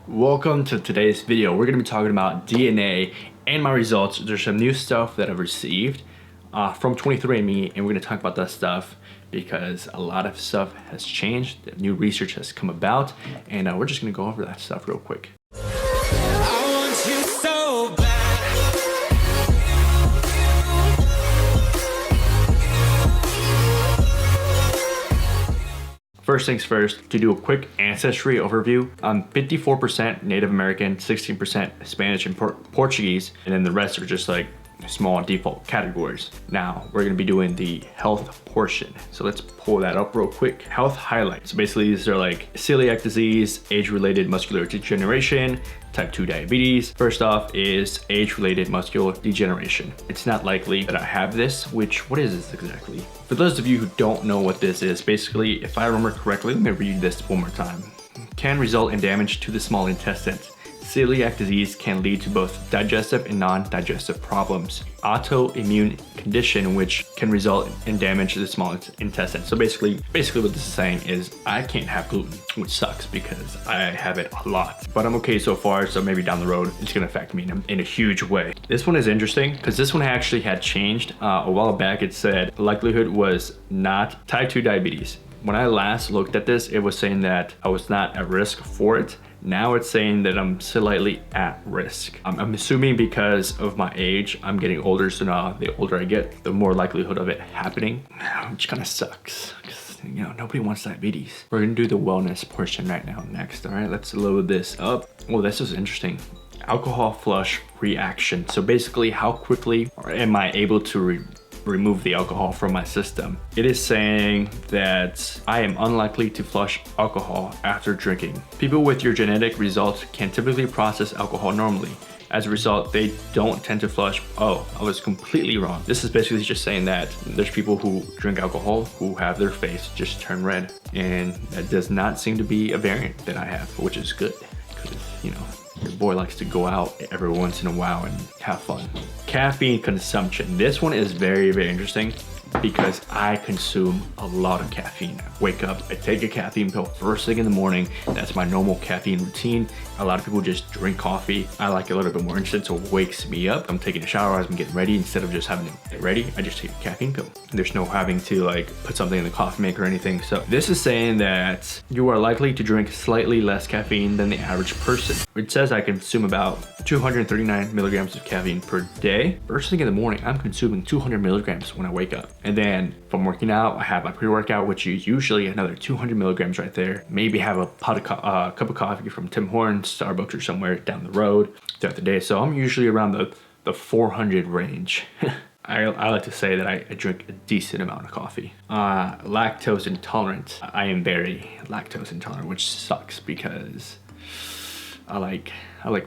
Welcome to today's video. We're going to be talking about DNA and my results. There's some new stuff that I've received from 23andMe, and we're going to talk about that stuff because a lot of stuff has changed. New research has come about, and we're just going to go over that stuff real quick. First things first, to do a quick ancestry overview, I'm 54% Native American, 16% Spanish and Portuguese, and then the rest are just like small default categories. Now, we're gonna be doing the health portion. So let's pull that up real quick. Health highlights. So basically these are like celiac disease, age-related muscular degeneration, type 2 diabetes. First off is age-related muscular degeneration. It's not likely that I have this, what is this exactly? For those of you who don't know what this is, basically, if I remember correctly, let me read this one more time. Can result in damage to the small intestines. Celiac disease can lead to both digestive and non-digestive problems. Autoimmune condition, which can result in damage to the small intestine. So basically what this is saying is I can't have gluten, which sucks because I have it a lot. But I'm okay so far, so maybe down the road it's gonna affect me in a huge way. This one is interesting because this one actually had changed. A while back it said likelihood was not type 2 diabetes. When I last looked at this, it was saying that I was not at risk for it. Now it's saying that I'm slightly at risk. I'm assuming because of my age, I'm getting older, so now the older I get, the more likelihood of it happening, which kind of sucks. You know, nobody wants diabetes. We're gonna do the wellness portion right now next, all right? Let's load this up. Oh, this is interesting. Alcohol flush reaction. So basically, how quickly am I able to remove the alcohol from my system? It is saying that I am unlikely to flush alcohol after drinking. People with your genetic results can typically process alcohol normally. As a result, they don't tend to flush. Oh, I was completely wrong. This is basically just saying that there's people who drink alcohol who have their face just turn red. And that does not seem to be a variant that I have, which is good because, you know, your boy likes to go out every once in a while and have fun. Caffeine consumption. This one is very, very interesting because I consume a lot of caffeine. I wake up, I take a caffeine pill first thing in the morning. That's my normal caffeine routine. A lot of people just drink coffee. I like it a little bit more instant, so it wakes me up. I'm taking a shower as I'm getting ready. Instead of just having to get ready, I just take a caffeine pill. There's no having to like put something in the coffee maker or anything. So this is saying that you are likely to drink slightly less caffeine than the average person. It says I consume about 239 milligrams of caffeine per day. First thing in the morning, I'm consuming 200 milligrams when I wake up. And then if I'm working out, I have my pre-workout, which is usually another 200 milligrams right there. Maybe have a cup of coffee from Tim Hortons, Starbucks, or somewhere down the road throughout the day. So I'm usually around the 400 range. I like to say that I drink a decent amount of coffee. Lactose intolerant. I am very lactose intolerant, which sucks because I like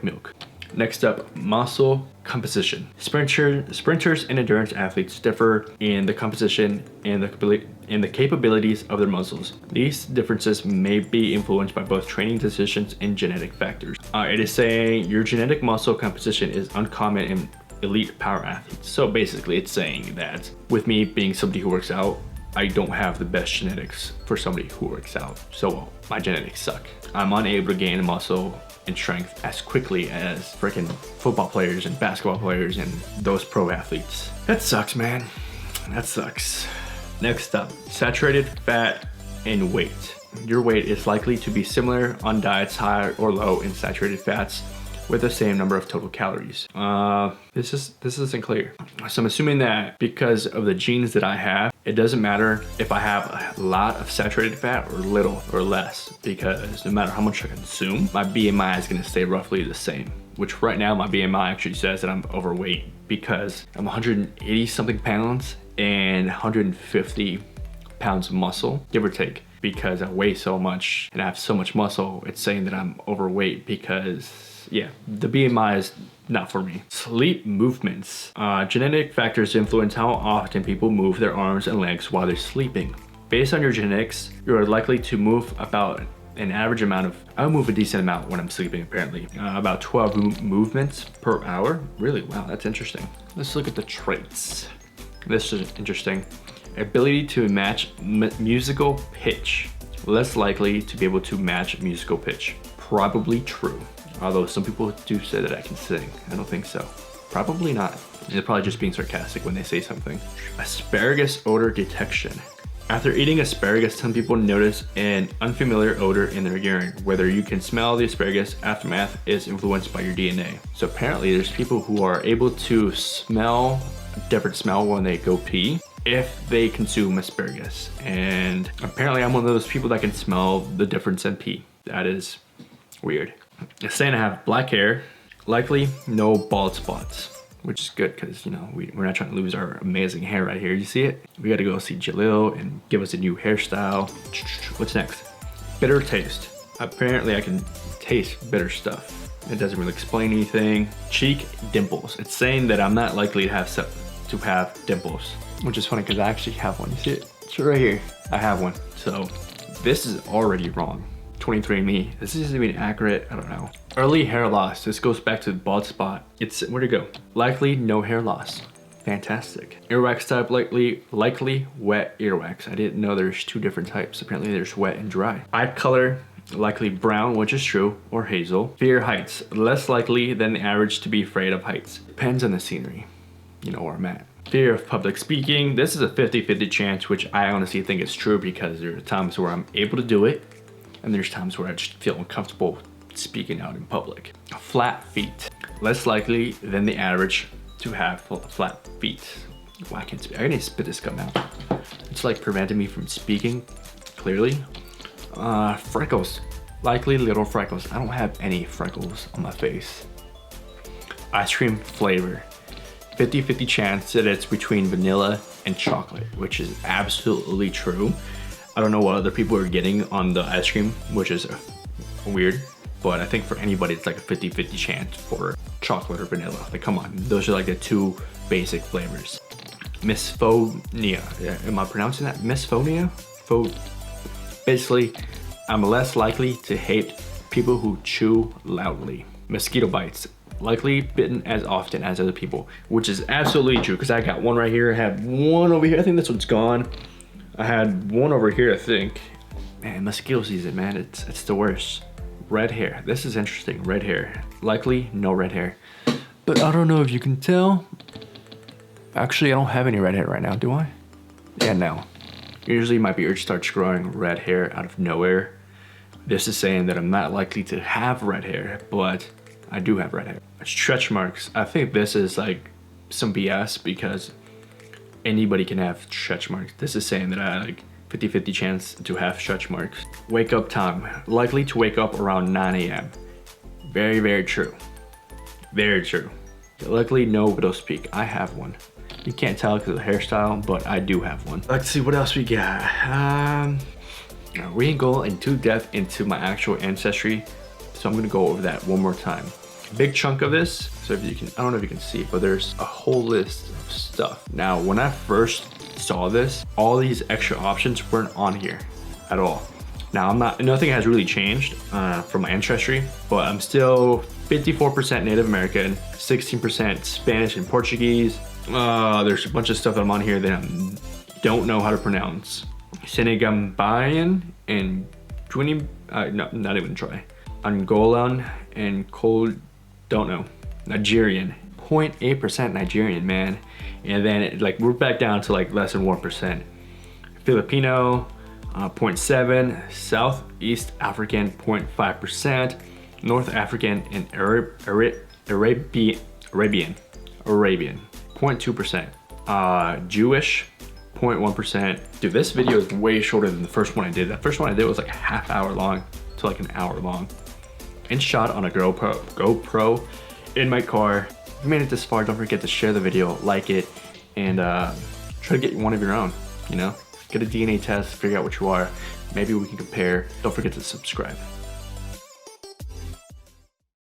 milk. Next up, muscle composition. Sprinters and endurance athletes differ in the composition and the capabilities of their muscles. These differences may be influenced by both training decisions and genetic factors. It is saying your genetic muscle composition is uncommon in elite power athletes. So basically it's saying that with me being somebody who works out, I don't have the best genetics for somebody who works out. So my genetics suck. I'm unable to gain muscle and strength as quickly as freaking football players and basketball players and those pro athletes. That sucks, man. That sucks. Next up, saturated fat and weight. Your weight is likely to be similar on diets high or low in saturated fats with the same number of total calories. This isn't clear. So I'm assuming that because of the genes that I have, it doesn't matter if I have a lot of saturated fat or little or less, because no matter how much I consume, my BMI is gonna stay roughly the same. Which right now my BMI actually says that I'm overweight because I'm 180 something pounds and 150 pounds of muscle, give or take. Because I weigh so much and I have so much muscle, it's saying that I'm overweight because, yeah, the BMI is not for me. Sleep movements. Genetic factors influence how often people move their arms and legs while they're sleeping. Based on your genetics, you are likely to move about an average amount of, I move a decent amount when I'm sleeping apparently. About 12 movements per hour. Really, wow, that's interesting. Let's look at the traits. This is interesting. Ability to match musical pitch. Less likely to be able to match musical pitch. probably true. Although some people do say that I can sing. I don't think so. Probably not. They're probably just being sarcastic when they say something. Asparagus odor detection. After eating asparagus, some people notice an unfamiliar odor in their urine. Whether you can smell the asparagus aftermath is influenced by your DNA. So apparently there's people who are able to smell different smell when they go pee if they consume asparagus. And apparently I'm one of those people that can smell the difference in pee. That is weird. It's saying I have black hair, likely no bald spots, which is good because, you know, we're not trying to lose our amazing hair right here. You see it? We got to go see Jalil and give us a new hairstyle. What's next? Bitter taste. Apparently I can taste bitter stuff. It doesn't really explain anything. Cheek dimples. It's saying that I'm not likely to have dimples, which is funny because I actually have one. You see it? It's right here. I have one. So this is already wrong. 23andMe. This isn't even accurate. I don't know. Early hair loss. This goes back to the bald spot. It's, where'd it go? Likely no hair loss. Fantastic. Earwax type, likely wet earwax. I didn't know there's two different types. Apparently there's wet and dry. Eye color, likely brown, which is true, or hazel. Fear heights. Less likely than the average to be afraid of heights. Depends on the scenery, you know, where I'm at. Fear of public speaking. This is a 50-50 chance, which I honestly think is true because there are times where I'm able to do it and there's times where I just feel uncomfortable speaking out in public. Flat feet. Less likely than the average to have flat feet. Well, I can't speak. I need to spit this gum out. It's like preventing me from speaking clearly. Freckles. Likely little freckles. I don't have any freckles on my face. Ice cream flavor. 50-50 chance that it's between vanilla and chocolate, which is absolutely true. I don't know what other people are getting on the ice cream, which is weird, but I think for anybody it's like a 50-50 chance for chocolate or vanilla. Like, come on, those are like the two basic flavors. Misphonia. Am I pronouncing that? Misphonia? Basically, I'm less likely to hate people who chew loudly. Mosquito bites. Likely bitten as often as other people, which is absolutely true because I got one right here. I have one over here. I think this one's gone. I had one over here, I think. Man, mosquito season, man, it's the worst. Red hair. This is interesting. Red hair. Likely no red hair. But I don't know if you can tell. Actually, I don't have any red hair right now, do I? Yeah, no. Usually my beard starts growing red hair out of nowhere. This is saying that I'm not likely to have red hair, but I do have red hair. Stretch marks. I think this is like some BS because anybody can have stretch marks. This is saying that I had like 50-50 chance to have stretch marks. Wake up time. Likely to wake up around 9 a.m. Very, very true. Very true. Luckily, no widow's peak. I have one. You can't tell because of the hairstyle, but I do have one. Let's see what else we got. We ain't go into depth into my actual ancestry, so I'm gonna go over that one more time. Big chunk of this, so if you can, I don't know if you can see it, but there's a whole list of stuff. Now, when I first saw this, all these extra options weren't on here at all. Now, nothing has really changed from my ancestry, but I'm still 54% Native American, 16% Spanish and Portuguese. There's a bunch of stuff that I'm on here that I don't know how to pronounce. Senegambian and no, not even try. Angolan and don't know. Nigerian, 0.8% Nigerian, man. And then we're back down to like less than 1%. Filipino, 0.7, Southeast African, 0.5%, North African and Arabian, 0.2%. Jewish, 0.1%. Dude, this video is way shorter than the first one I did. That first one I did was like a half hour long to like an hour long. And shot on a GoPro in my car. If you made it this far, don't forget to share the video, like it, and try to get one of your own, you know? Get a DNA test, figure out what you are. Maybe we can compare. Don't forget to subscribe.